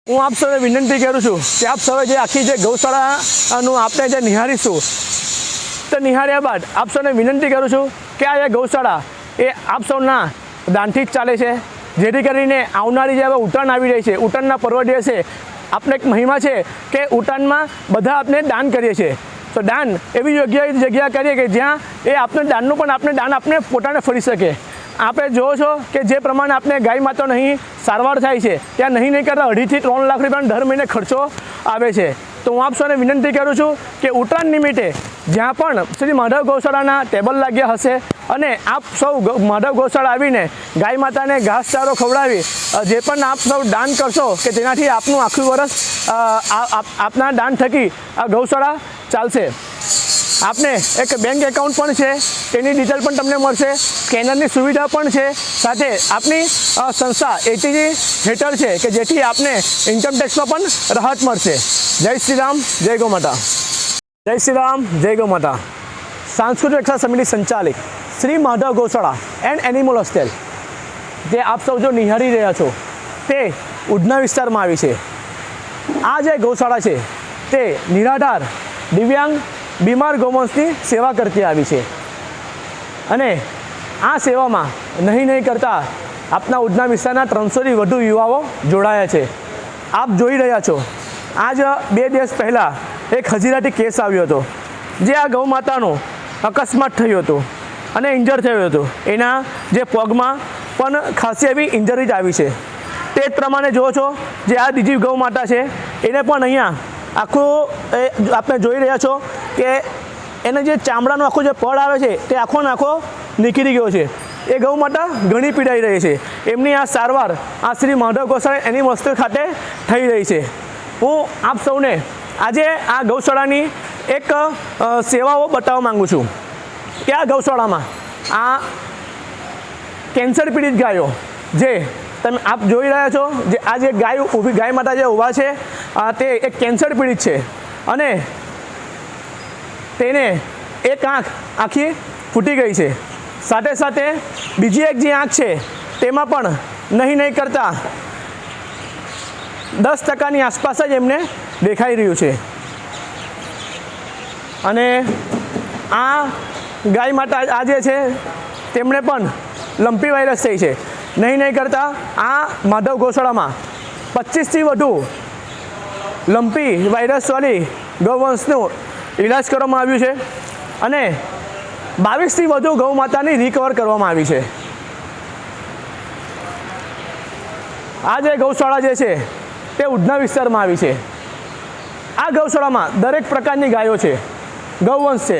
હું આપ સૌને વિનંતી કરું છું કે આપ સૌએ જે આખી જે ગૌશાળાનું આપણે જે નિહાળીશું તો નિહાળ્યા બાદ આપ સૌને વિનંતી કરું છું કે આ જે ગૌશાળા એ આપ સૌના દાનથી જ ચાલે છે, જેથી કરીને આવનારી જે હવે ઉત્તરાયણ આવી રહી છે, ઉત્તરાયણના પર્વ દિવસે આપણે એક મહિમા છે કે ઉત્તરાયણમાં બધા આપણે દાન કરીએ છીએ. તો દાન એવી જગ્યા કરીએ કે જ્યાં એ આપણે દાનનું પણ આપણે દાન આપણે પોતાને ફરી શકે. આપણે જોવો છો કે જે પ્રમાણે આપણે ગાય માતા નહીં સારવાર થાય છે ત્યાં નહીં કરતાં 2.5 થી 3 લાખ રૂપિયાનો દર મહિને ખર્ચો આવે છે. તો હું આપ સૌને વિનંતી કરું છું કે ઉત્તરાયણ નિમિત્તે જ્યાં પણ શ્રી માધવ ગૌશાળાના ટેબલ લાગ્યા હશે અને આપ સૌ માધવ ગૌશાળા આવીને ગાય માતાને ઘાસચારો ખવડાવી જે પણ આપ સૌ દાન કરશો કે તેનાથી આપનું આખું વર્ષ આપના દાન થકી આ ગૌશાળા ચાલશે. આપને એક બેંક એકાઉન્ટ પણ છે, તેની ડિટેલ પણ તમને મળશે, સ્કેનરની સુવિધા પણ છે, સાથે આપની સંસ્થા એટીજી હેઠળ છે કે જેથી આપને ઇન્કમટેક્સમાં પણ રાહત મળશે. જય શ્રી રામ, જય ગૌ માતા. જય શ્રી રામ, જય ગૌ માતા. સાંસ્કૃતિક રક્ષા સમિતિ સંચાલિત શ્રી માધવ ગૌશાળા એન્ડ એનિમલ હોસ્ટેલ જે આપ સૌ જો નિહાળી રહ્યા છો તે ઉધના વિસ્તારમાં આવી છે. આ જે ગૌશાળા છે તે નિરાધાર દિવ્યાંગ બીમાર ગૌવંશની સેવા કરતી આવી છે અને આ સેવામાં નહીં કરતાં આપના ઉધના વિસ્તારના 300થી વધુ યુવાઓ જોડાયા છે. આપ જોઈ રહ્યા છો આજ 2 દિવસ પહેલાં એક હજીરાથી કેસ આવ્યો હતો જે આ ગૌ માતાનો અકસ્માત થયો હતો અને ઇન્જર થયો હતો. એના જે પગમાં પણ ખાસી એવી ઇન્જરી જ આવી છે. તે જ પ્રમાણે જુઓ છો જે આ બીજી ગૌ માતા છે એને પણ અહીંયા આખું આપણે જોઈ રહ્યા છો કે એને જે ચામડાનો આખો જે પડ આવે છે તે આખો નાખો નીકળી ગયો છે. એ ગૌ માતા ઘણી પીડાઈ રહી છે. એમની આ સારવાર આ શ્રી માધવ ગૌશાળા એનિમલ હોસ્ટેલ ખાતે થઈ રહી છે. હું આપ સૌને આજે આ ગૌશાળાની એક સેવાઓ બતાવવા માગું છું કે આ ગૌશાળામાં આ કેન્સર પીડિત ગાયો જે તમે આપ જોઈ રહ્યા છો જે આ જે ગાય માતા જે ઊભા છે તે એક કેન્સર પીડિત છે અને તેને એક આંખ આખી ફૂટી ગઈ છે. સાથે સાથે બીજી એક જે આંખ છે તેમાં પણ નહીં કરતાં 10%ની આસપાસ જ એમને દેખાઈ રહ્યું છે. અને આ ગાય માતા આ જે છે તેમણે પણ લંપી વાયરસ થઈ છે. નહીં કરતાં આ માધવ ગૌશાળામાં 25થી વધુ લંપી વાયરસવાળી ગૌવંશનું ઇલાજ કરવામાં આવ્યું છે અને 22થી વધુ ગૌ માતાની રિકવર કરવામાં આવી છે. આ જે ગૌશાળા જે છે તે ઉધના વિસ્તારમાં આવી છે. આ ગૌશાળામાં દરેક પ્રકારની ગાયો છે, ગૌવંશ છે.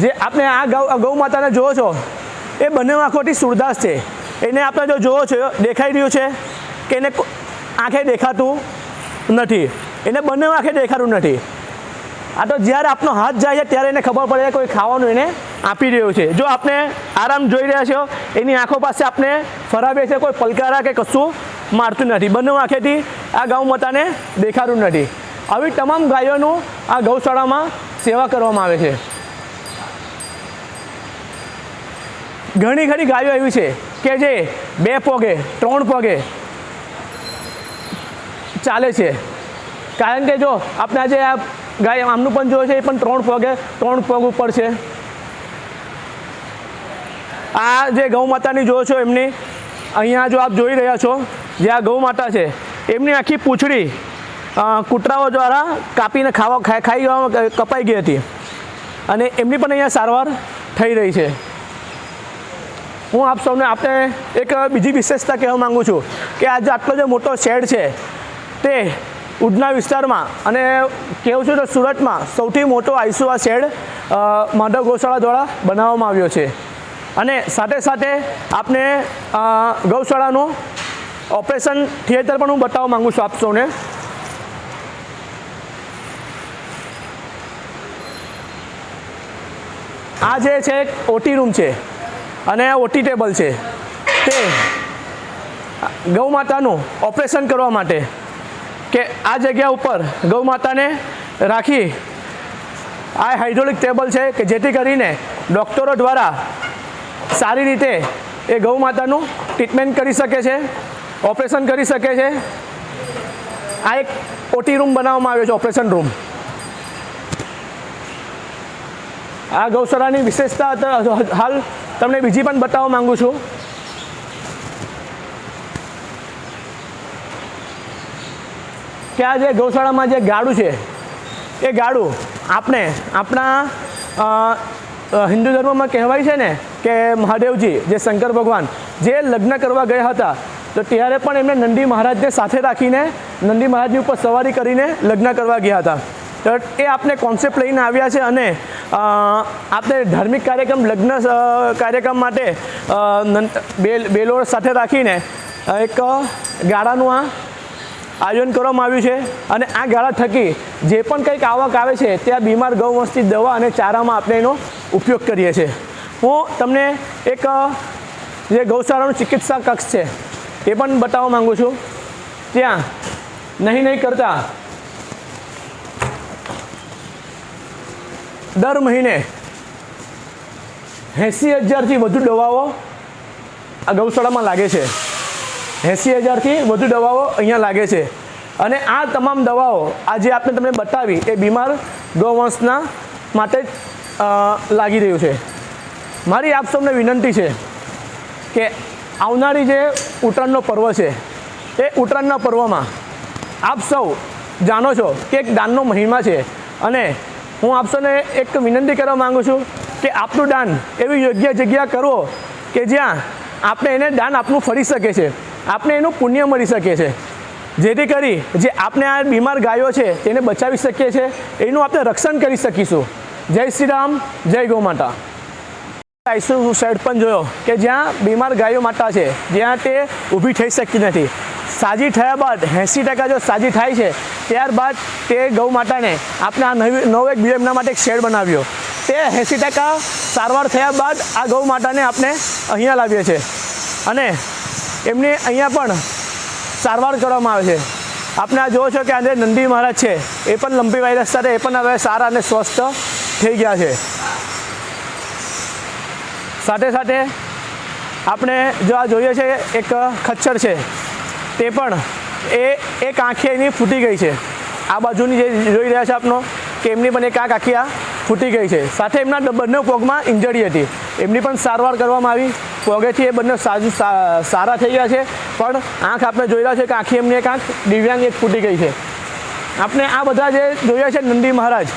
જે આપણે આ ગૌ માતાને જોવો છો એ બંને આંખોથી સુરદાસ છે. એને આપણે જો જોવો છો દેખાઈ રહ્યું છે કે એને આંખે દેખાતું નથી, એને બંને આંખે દેખાતું નથી. આ તો જ્યારે આપનો હાથ જાય છે ત્યારે એને ખબર પડે કોઈ ખાવાનું એને આપી રહ્યું છે. જો આપણે આરામ જોઈ રહ્યા છો એની આંખો પાસે આપણે ફરાવીએ છીએ, કોઈ પલકારા કે કશું મારતું નથી, બંને આંખેથી આ ગૌ માતાને દેખાતું નથી. આવી તમામ ગાયોનું આ ગૌશાળામાં સેવા કરવામાં આવે છે. ઘણી ખરી ગાયો એવી છે કે જે 2 પગે 3 પગે ચાલે છે. કારણ કે જો આપણે આજે આ ગાય આમનું પણ જોયું છે એ પણ 3 પગ ઉપર છે. આ જે ગૌ માતાની જોવો છો એમની અહીંયા જો આપ જોઈ રહ્યા છો જે આ ગૌ માતા છે એમની આખી પૂંછડી કૂતરાઓ દ્વારા કાપીને કપાઈ ગઈ હતી અને એમની પણ અહીંયા સારવાર થઈ રહી છે. હું આપ સૌને આપણે એક બીજી વિશેષતા કહેવા માગું છું કે આજે આટલો જે મોટો શેડ છે તે ઉધના વિસ્તારમાં અને કહેવું છું તો સુરતમાં સૌથી મોટો આઈસુ આ શેડ માધવ ગૌશાળા દ્વારા બનાવવામાં આવ્યો છે. અને સાથે સાથે આપને ગૌશાળાનું ઓપરેશન થિયેટર પણ હું બતાવવા માગું છું આપ સૌને. આ જે છે ઓટી રૂમ છે અને ઓટી ટેબલ છે તે ગૌ માતાનું ઓપરેશન કરવા માટે કે આ જગ્યા ઉપર ગૌ માતાને રાખી આ હાઇડ્રોલિક ટેબલ છે કે જેથી કરીને ડૉક્ટરો દ્વારા સારી રીતે એ ગૌ માતાનું ટ્રીટમેન્ટ કરી શકે છે, ઓપરેશન કરી શકે છે. આ એક ઓટી રૂમ બનાવવામાં આવ્યો છે, ઓપરેશન રૂમ. આ ગૌશાળાની વિશેષતા હાલ તમને બીજી પણ બતાવવા માંગુ છું. કે આ જે ગૌશાળામાં જે ગાડું છે એ ગાડું આપણે આપણા હિન્દુ ધર્મમાં કહેવાય છે ને કે મહાદેવજી જે શંકર ભગવાન જે લગ્ન કરવા ગયા હતા તો ત્યારે પણ એમને નંદી મહારાજને સાથે રાખીને નંદી મહારાજની ઉપર સવારી કરીને લગ્ન કરવા ગયા હતા. તો એ આપણે કોન્સેપ્ટ લઈને આવ્યા છે અને આપણે ધાર્મિક કાર્યક્રમ લગ્ન કાર્યક્રમ માટે બેલોડ સાથે રાખીને એક ગાળાનું આયોજન કરવામાં આવ્યું છે. અને આ ગાળા થકી જે પણ કંઈક આવક આવે છે ત્યાં બીમાર ગૌવંશની દવા અને ચારામાં આપણે એનો ઉપયોગ કરીએ છીએ. હું તમને એક જે ગૌશાળાનું ચિકિત્સા કક્ષ છે એ પણ બતાવવા માગું છું. ત્યાં નહીં કરતા દર મહિને 80,000થી વધુ દવાઓ આ ગૌશાળામાં લાગે છે. 80,000થી વધુ દવાઓ અહીંયા લાગે છે. અને આ તમામ દવાઓ આજે આપણે તમને બતાવી એ બીમાર ગૌવંશના માટે લાગી રહ્યું છે. મારી આપ સૌને વિનંતી છે કે આવનારી જે ઉત્તરાયણનો પર્વ છે એ ઉત્તરાયણના પર્વમાં આપ સૌ જાણો છો કે એક દાનનો મહિમા છે. અને હું આપ સૌને એક વિનંતી કરવા માગું છું કે આપનું દાન એવી યોગ્ય જગ્યા કરો કે જ્યાં આપણે એને દાન આપનું ફરી શકે છે, આપણે એનું પુણ્ય મળી શકે છે, જેથી કરી જે આપણે આ બીમાર ગાયો છે તેને બચાવી શકીએ છીએ, એનું આપણે રક્ષણ કરી શકીશું. જય શ્રી રામ, જય ગૌ માતા. આઈસુ સાઈડ પણ જોયો કે જ્યાં બીમાર ગાયો માતા છે જ્યાં તે ઊભી થઈ શકતી નથી. સાજી થયા બાદ 80% જો સાજી થાય છે ત્યારબાદ તે ગૌ માતાને આપણે આ નવો એક બીજો એમના માટે એક શેડ બનાવ્યો. તે 80% સારવાર થયા બાદ આ ગૌ માતાને આપણે અહીંયા લાવીએ છીએ અને એમને અહીંયા પણ સારવાર કરવામાં આવે છે. આપણે આ જોવો છો કે આજે નંદી મહારાજ છે એ પણ લંપી વાયરસ સાથે એ પણ હવે સારા અને સ્વસ્થ થઈ ગયા છે. સાથે સાથે આપણે જો આ જોઈએ છે એક ખચ્ચર છે તે પણ એક આંખે એની ફૂટી ગઈ છે. આ બાજુની જે જોઈ રહ્યા છે આપનો કે એમની પણ એક આંખ આખી આ ફૂટી ગઈ છે. સાથે એમના બંને પગમાં ઇન્જરી હતી, એમની પણ સારવાર કરવામાં આવી. પગેથી એ બંને સારા થઈ ગયા છે. પણ આંખ આપણે જોઈ રહ્યા છે કે આખી એમની એક આંખ દિવ્યાંગ એક ફૂટી ગઈ છે. આપણે આ બધા જે જોયા છે નંદી મહારાજ,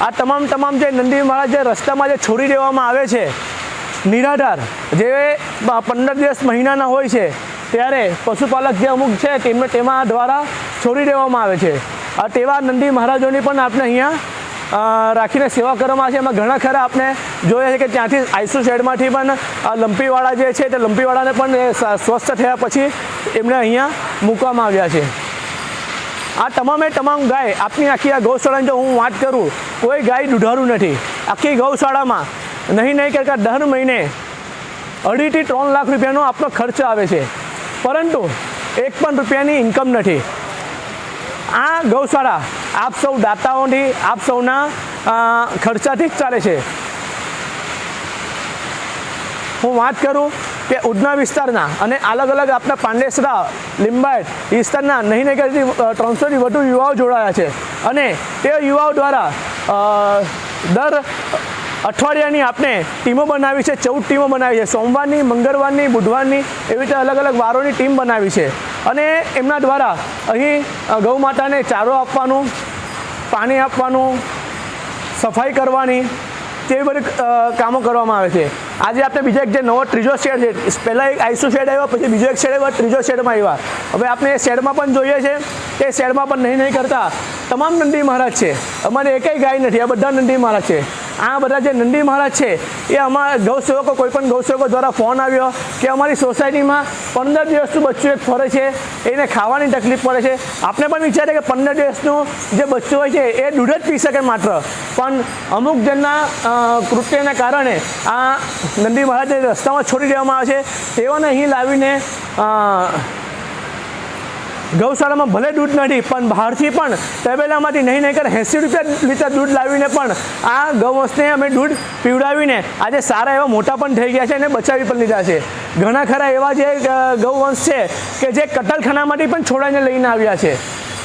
આ તમામ જે નંદી મહારાજ જે રસ્તામાં જે છોડી દેવામાં આવે છે નિરાધાર, જે 15 દિવસ મહિનાના હોય છે ત્યારે પશુપાલક જે અમુક છે તેમાં દ્વારા છોડી દેવામાં આવે છે. તેવા નંદી મહારાજોની પણ આપણે અહીંયા રાખીને સેવા કરવામાં આવે છે. એમાં ઘણા ખરા આપણે જોઈએ છે કે ત્યાંથી આઈસુ શેડમાંથી પણ લંપીવાળા જે છે તે લંપીવાળાને પણ સ્વસ્થ થયા પછી એમને અહીંયા મૂકવામાં આવ્યા છે. આ તમામ ગાય આપની આખી આ ગૌશાળાની જો હું વાત કરું, કોઈ ગાય દુધારું નથી. આખી ગૌશાળામાં નહીં કરતા દર મહિને 2.5 થી 3 લાખ રૂપિયાનો આપણો ખર્ચ આવે છે, પરંતુ 1 પણ રૂપિયાની ઇન્કમ નથી. આ ગૌશાળા આપ સૌ દાતાઓથી, આપ સૌના ખર્ચાથી જ ચાલે છે. હું વાત કરું કે ઉધના વિસ્તારના અને અલગ અલગ આપણા પાંડેસરા, લિંબાયત વિસ્તારના નહીં કરતી 300થી વધુ યુવાઓ જોડાયા છે. અને તે યુવાઓ દ્વારા દર અઠવાડિયાની આપણે ટીમો બનાવી છે, 14 ટીમો બનાવી છે. સોમવારની, મંગળવારની, બુધવારની એવી રીતે અલગ અલગ વારોની ટીમ બનાવી છે. અને એમના દ્વારા અહીં ગૌ માતાને ચારો આપવાનું, પાણી આપવાનું, સફાઈ કરવાની તેવી બધી કામો કરવામાં આવે છે. આજે આપણે બીજો એક જે નવો ત્રીજો શેડ છે, પહેલાં એક આઈસુ શેડ આવ્યો, પછી બીજો એક શેડ આવ્યો, ત્રીજો શેડમાં આવ્યા. હવે આપણે એ શેડમાં પણ જોઈએ છે કે શેડમાં પણ નહીં કરતા તમામ નંદી મહારાજ છે. અમારે એકેય ગાય નથી, આ બધા નંદી મહારાજ છે. આ બધા જે નંદી મહારાજ છે એ અમારા ગૌસેવકો, કોઈ પણ ગૌસેવકો દ્વારા ફોન આવ્યો કે અમારી સોસાયટીમાં 15 દિવસનું બચ્ચું એક ફરે છે, એને ખાવાની તકલીફ પડે છે. આપણે પણ વિચારીએ કે 15 દિવસનું જે બચ્ચું હોય છે એ દૂધ જ પી શકે માત્ર, પણ અમુક જણના કૃત્યના કારણે આ નંદી મહારાજને રસ્તામાં છોડી દેવામાં આવે છે. તેઓને અહીં લાવીને ગૌશાળામાં ભલે દૂધ નથી પણ બહારથી પણ તબેલામાંથી નહીં કર 80 રૂપિયા લીટર દૂધ લાવીને પણ આ ગૌવંશને અમે દૂધ પીવડાવીને આજે સારા એવા મોટા પણ થઈ ગયા છે અને બચાવી પણ લીધા છે. ઘણા ખરા એવા જે ગૌવંશ છે કે જે કતલખાનામાંથી પણ છોડાઈને લઈને આવ્યા છે.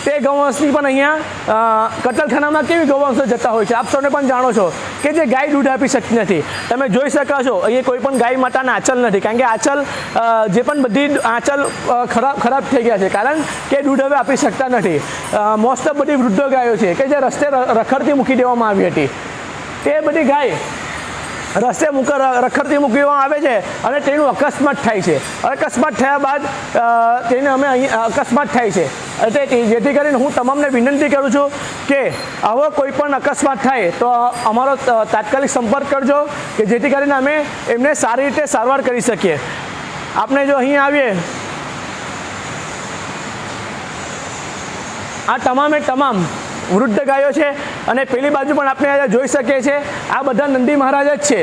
તે ગૌવંશની પણ અહીંયા કતલખાનામાં કેવી ગૌવંશો જતા હોય છે. આપ સૌને પણ જાણો છો કે જે ગાય દૂધ આપી શકતી નથી. તમે જોઈ શકો છો અહીંયા કોઈ પણ ગાય માતાના આંચલ નથી, કારણ કે આંચલ જે પણ બધી આંચલ ખરાબ થઈ ગયા છે, કારણ કે દૂધ હવે આપી શકતા નથી. મોસ્ટ ઓફ બધી વૃદ્ધ ગાયો છે કે જે રસ્તે રખડતી મૂકી દેવામાં આવી હતી, તે બધી ગાય રસ્તે રખડતી મૂકી દેવામાં આવે છે અને તેનું અકસ્માત થાય છે. અકસ્માત થયા બાદ તેને અમે અહીં અકસ્માત થાય છે, જેથી કરીને હું તમામને વિનંતી કરું છું કે આવો કોઈ પણ અકસ્માત થાય તો અમારો તાત્કાલિક સંપર્ક કરજો, કે જેથી કરીને અમે એમને સારી રીતે સારવાર કરી શકીએ. આપણે જો અહીં આવીએ, આ તમામે તમામ વૃદ્ધ ગાયો છે અને પેલી બાજુ પણ આપણે અહીંયા જોઈ શકીએ છીએ આ બધા નંદી મહારાજ જ છે.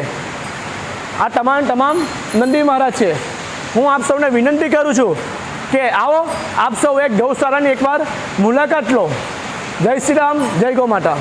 આ તમામ નંદી મહારાજ છે. હું આપ સૌને વિનંતી કરું છું કે આવો આપ સૌ એક ગૌશાળાની એકવાર મુલાકાત લો. જય શ્રી રામ, જય ગૌ માતા.